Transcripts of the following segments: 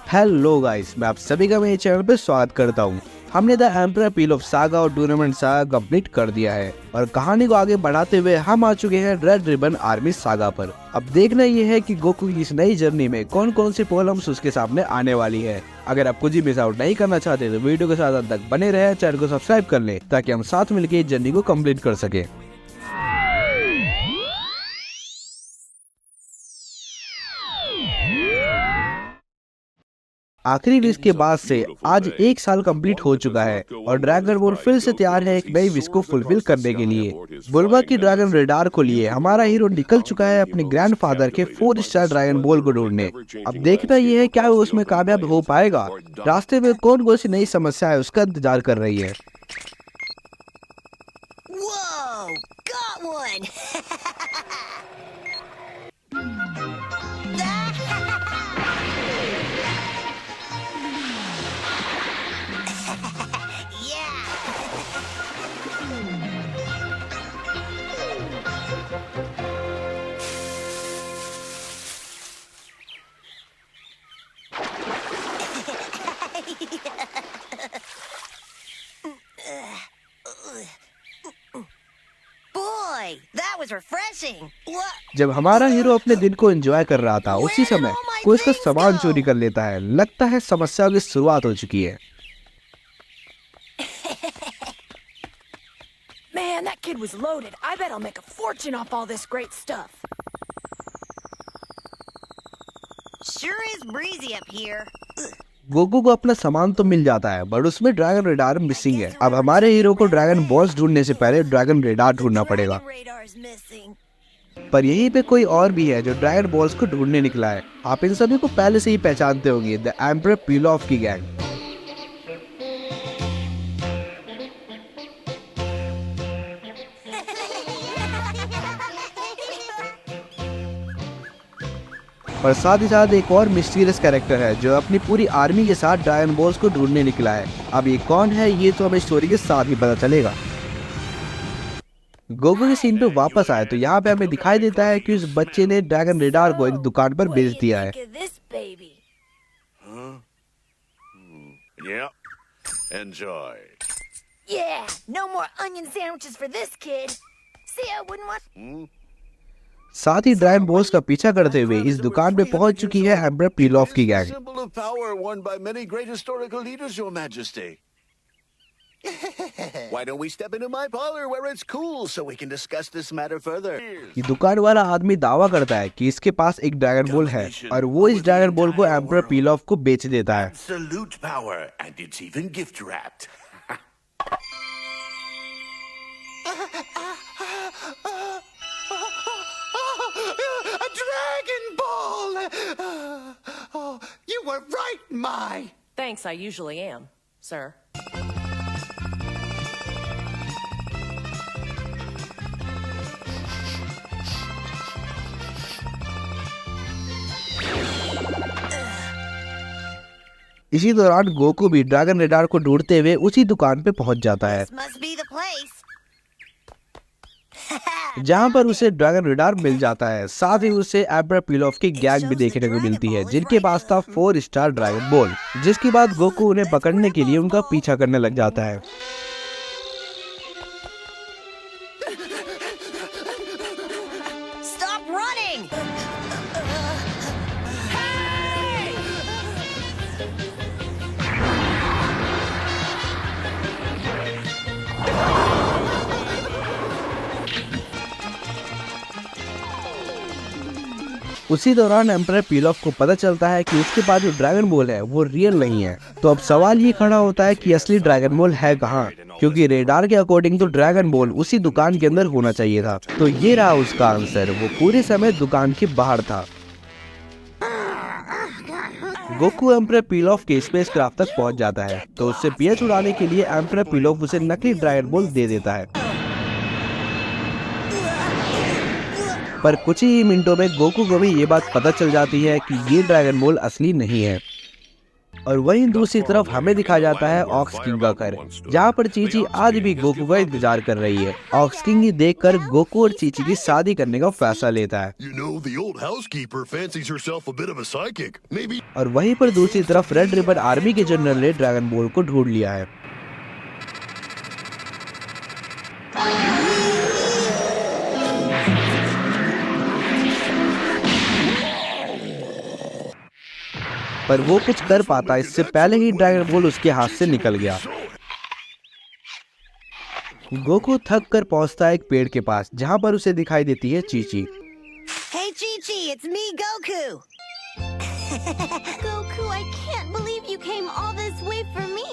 Hello guys, मैं आप सभी का मेरे चैनल पे स्वागत करता हूँ। हमने the emperor peel of saga और टूर्नामेंट सागा कंप्लीट कर दिया है और कहानी को आगे बढ़ाते हुए हम आ चुके हैं रेड रिबन आर्मी सागा पर। अब देखना ये है कि गोकू की इस नई जर्नी में कौन कौन सी प्रॉब्लम्स उसके सामने आने वाली है। अगर आप कुछ भी मिस आउट नहीं करना चाहते तो वीडियो के साथ अंत तक बने रहे, चैनल को सब्सक्राइब कर ले ताकि हम साथ मिलकर इस जर्नी को कम्प्लीट कर सके। आखिरी विश के बाद से आज 1 साल कंप्लीट हो चुका है और ड्रैगन बॉल फिर से तैयार है एक नई विश को फुलफिल करने के लिए। बुलबा की ड्रैगन रेडार को लिए हमारा हीरो निकल चुका है अपने ग्रैंडफादर के 4 स्टार ड्रैगन बॉल को ढूंढने। अब देखना यह है क्या वो उसमें कामयाब हो पाएगा। रास्ते में कौन कौन सी नई समस्या है उसका इंतजार कर रही है। Whoa! Got one! Boy, that was refreshing. What? जब हमारा हीरो अपने दिन को एंजॉय कर रहा था उसी समय कोई उसका सामान चोरी कर लेता है। लगता है समस्या की शुरुआत हो चुकी है। Man, that kid was loaded. I bet I'll make a fortune off all this great stuff. Sure is breezy up here. Goku को अपना सामान तो मिल जाता है बट उसमें ड्रैगन रेडार मिसिंग है। अब हमारे हीरो को ड्रैगन बॉल्स ढूंढने से पहले ड्रैगन रेडार ढूंढना पड़ेगा। Radar's missing. पर यहीं पे कोई और भी है जो ड्रैगन बॉल्स को ढूंढने निकला है। आप इन सभी को पहले से ही पहचानते होंगे, द एम्परर पील ऑफ की गैंग। और साथ ही साथ एक और मिस्टीरियस कैरेक्टर है जो अपनी पूरी आर्मी के साथ ड्रैगन बॉल्स को ढूंढने निकला है। अब ये कौन है ये तो हमें स्टोरी के साथ ही पता चलेगा। गोकू के सीन पे वापस आए तो यहाँ पे हमें दिखाई देता है कि उस बच्चे ने ड्रैगन रेडार को एक दुकान पर बेच दिया है। Look at this baby. Yeah. Enjoy. Yeah, no more onion sandwiches for this kid. See, I wouldn't want. साथ ही ड्रैगन बॉल्स का पीछा करते हुए इस दुकान पे पहुंच चुकी है एम्परर पील ऑफ की gang. Symbol of power worn by many great historical leaders, Your Majesty. Why don't we step into my parlor where it's cool so we can discuss this matter further? ये दुकान वाला आदमी दावा करता है कि इसके पास एक ड्रैगन बॉल है और वो इस ड्रैगन बॉल को एम्परर पील ऑफ को बेच देता है। Absolute power, and it's even gift wrapped. A Dragon Ball! Oh, you were right, Mai. Thanks, I usually am, sir. इसी दौरान गोकू भी ड्रैगन रेडार को ढूंढते हुए उसी दुकान पे पहुंच जाता है This must be the place. जहां पर उसे ड्रैगन रेडार मिल जाता है। साथ ही उसे एम्परर पील ऑफ की गैंग भी देखने को मिलती है जिनके पास था 4 स्टार ड्रैगन बॉल, जिसके बाद गोकू उन्हें पकड़ने के लिए उनका पीछा करने लग जाता है। Stop running! उसी दौरान एम्परर पील ऑफ को पता चलता है कि उसके पास जो ड्रैगन बॉल है वो रियल नहीं है। तो अब सवाल ये खड़ा होता है कि असली ड्रैगन बॉल है कहाँ, क्योंकि रेडार के अकॉर्डिंग तो ड्रैगन बॉल उसी दुकान के अंदर होना चाहिए था। तो ये रहा उसका आंसर, वो पूरे समय दुकान के बाहर था। गोकू एम्परर पील ऑफ के स्पेस क्राफ्ट तक पहुंच जाता है तो उससे पीएच उड़ाने के लिए एम्परर पील ऑफ उसे नकली ड्रैगन बॉल दे देता है। पर कुछ ही मिनटों में गोकू को भी ये बात पता चल जाती है कि ये ड्रैगन बॉल असली नहीं है। और वहीं दूसरी तरफ हमें दिखाया जाता है ऑक्स किंग का घर, जहाँ पर चीची आज भी गोकू का इंतजार कर रही है। ऑक्स किंग ही देखकर गोकू और चीची की शादी करने का फैसला लेता है। You know, the old housekeeper fancies herself a bit of a psychic. Maybe. और वहीं पर दूसरी तरफ रेड रिबन आर्मी के जनरल ने ड्रैगन बॉल को ढूंढ लिया है। पर वो कुछ कर पाता इससे पहले ही ड्रैगन बॉल उसके हाथ से निकल गया। गोकू थक कर पहुंचता है एक पेड़ के पास, जहां पर उसे दिखाई देती है Chichi. Hey, Chi-Chi, it's me, Goku. Goku, I can't believe you came all this way for me.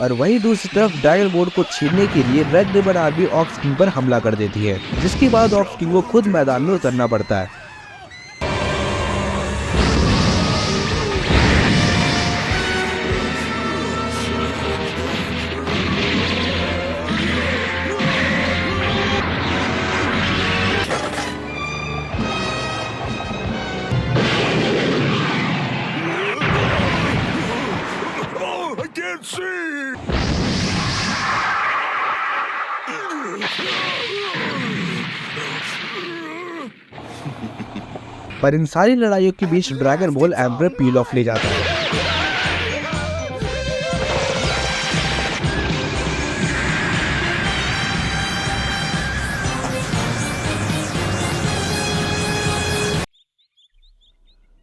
और वहीं दूसरी तरफ ड्रैगन बॉल को छीनने के लिए Red Ribbon Army Ox King पर हमला कर देती है, जिसके बाद ऑक्स किंग को खुद मैदान में उतरना पड़ता है। Oh, I can't see. पर इन सारी लड़ाइयों के बीच dragon ball emperor peel off ले जाता है।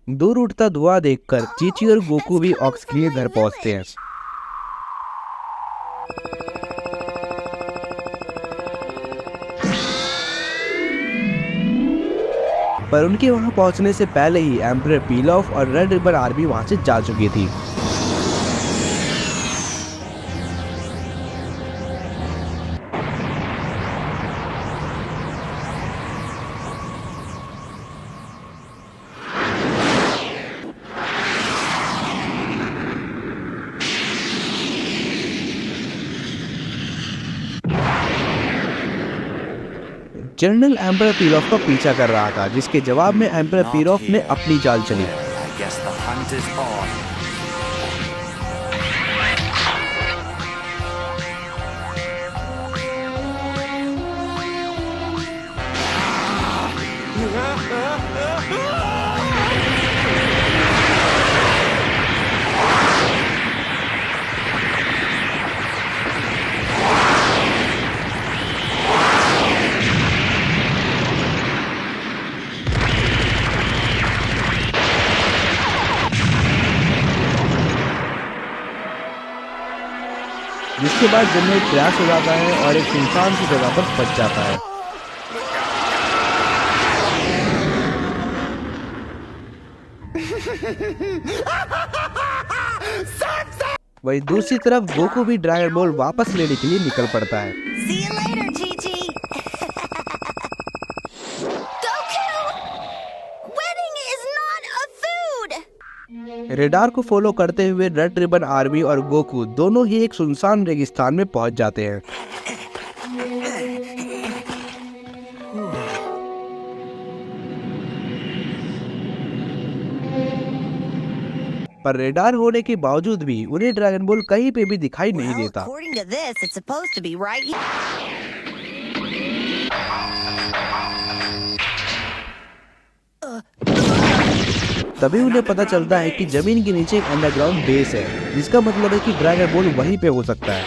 दूर उठता धुआं देखकर चीची और गोकू भी ऑक्स के घर पहुंचते हैं। पर उनके वहां पहुंचने से पहले ही एम्परर पील ऑफ और रेड रिबन आर्मी वहां से जा चुकी थी। जनरल एम्परर पील ऑफ का पीछा कर रहा था, जिसके जवाब में एम्परर पील ऑफ ने अपनी चाल चली। I guess the hunt is on. जिसके बाद जनरल क्रैश हो जाता है और एक सुनसान की जगह पर बच जाता है। वहीं दूसरी तरफ गोकू भी ड्रैगन बॉल वापस लेने के लिए निकल पड़ता है। See you later, Chi-Chi. Goku! Wedding is not a food! Radar को फॉलो करते हुए रेड रिबन आर्मी और गोकू दोनों ही एक सुनसान रेगिस्तान में पहुंच जाते हैं। पर रेडार होने के बावजूद भी उन्हें ड्रैगन बॉल कहीं पे भी दिखाई नहीं Well, देता। according to this, it's supposed to be right here. तभी उन्हें पता चलता है कि जमीन के नीचे एक अंडरग्राउंड बेस है, जिसका मतलब है कि ड्रैगन बॉल वहीं पे हो सकता है।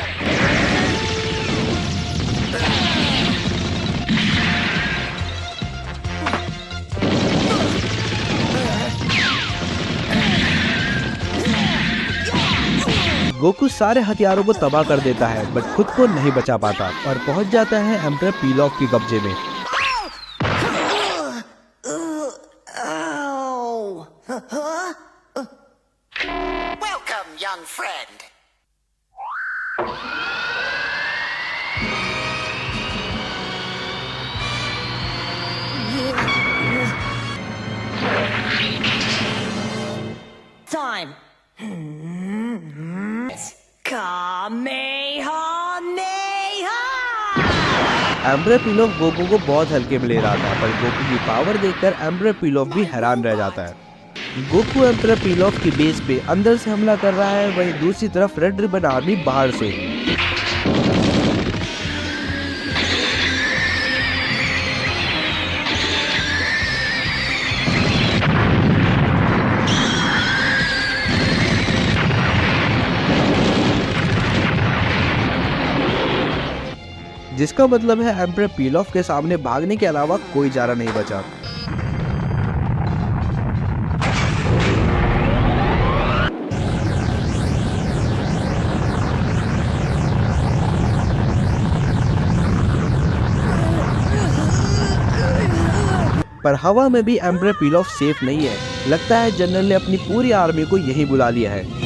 गोकू सारे हथियारों को तबाह कर देता है, बट खुद को नहीं बचा पाता और पहुंच जाता है एम्परर पील ऑफ के कब्जे में। Welcome, young friend. Time. Kamehameha! Emperor peel of Goku को बहुत हल्के में ले रहा था, पर गोकू की पावर देखकर एम्परर पील ऑफ भी हैरान रह जाता है। गोकू एम्परर पीलॉफ की बेस पे अंदर से हमला कर रहा है, वहीं दूसरी तरफ रेड रिबन आर्मी बाहर से। जिसका मतलब है एम्परर पीलॉफ के सामने भागने के अलावा कोई चारा नहीं बचा। पर हवा में भी एम्परर पीलॉफ सेफ नहीं है। लगता है जनरल ने अपनी पूरी आर्मी को यहीं बुला लिया है।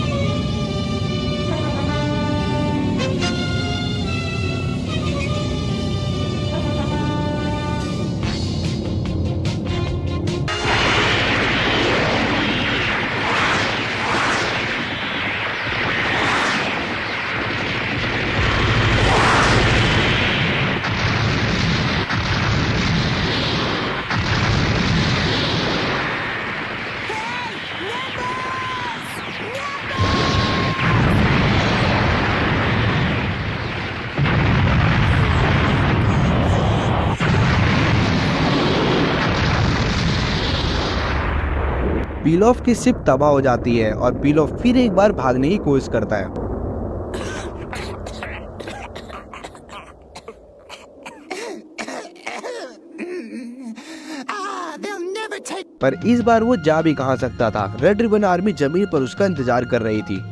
पीलॉफ की शिप तबाह हो जाती है और पीलॉफ फिर एक बार भागने की कोशिश करता है। पर इस बार वो जा भी कहां सकता था। रेड रिबन आर्मी जमीन पर उसका इंतजार कर रही थी।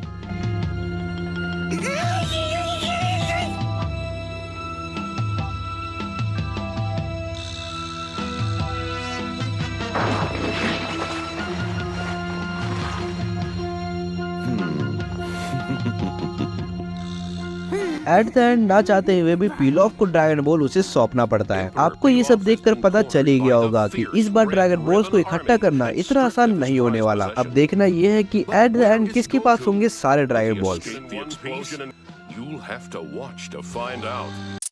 एट द एंड ना चाहते हुए भी पीलॉफ को ड्रैगन बॉल उसे सौंपना पड़ता है। आपको ये सब देखकर पता चल ही गया होगा कि इस बार ड्रैगन बॉल्स को इकट्ठा करना इतना आसान नहीं होने वाला। अब देखना ये है कि एट द एंड किसके पास होंगे सारे dragon balls. You'll have to watch to find out.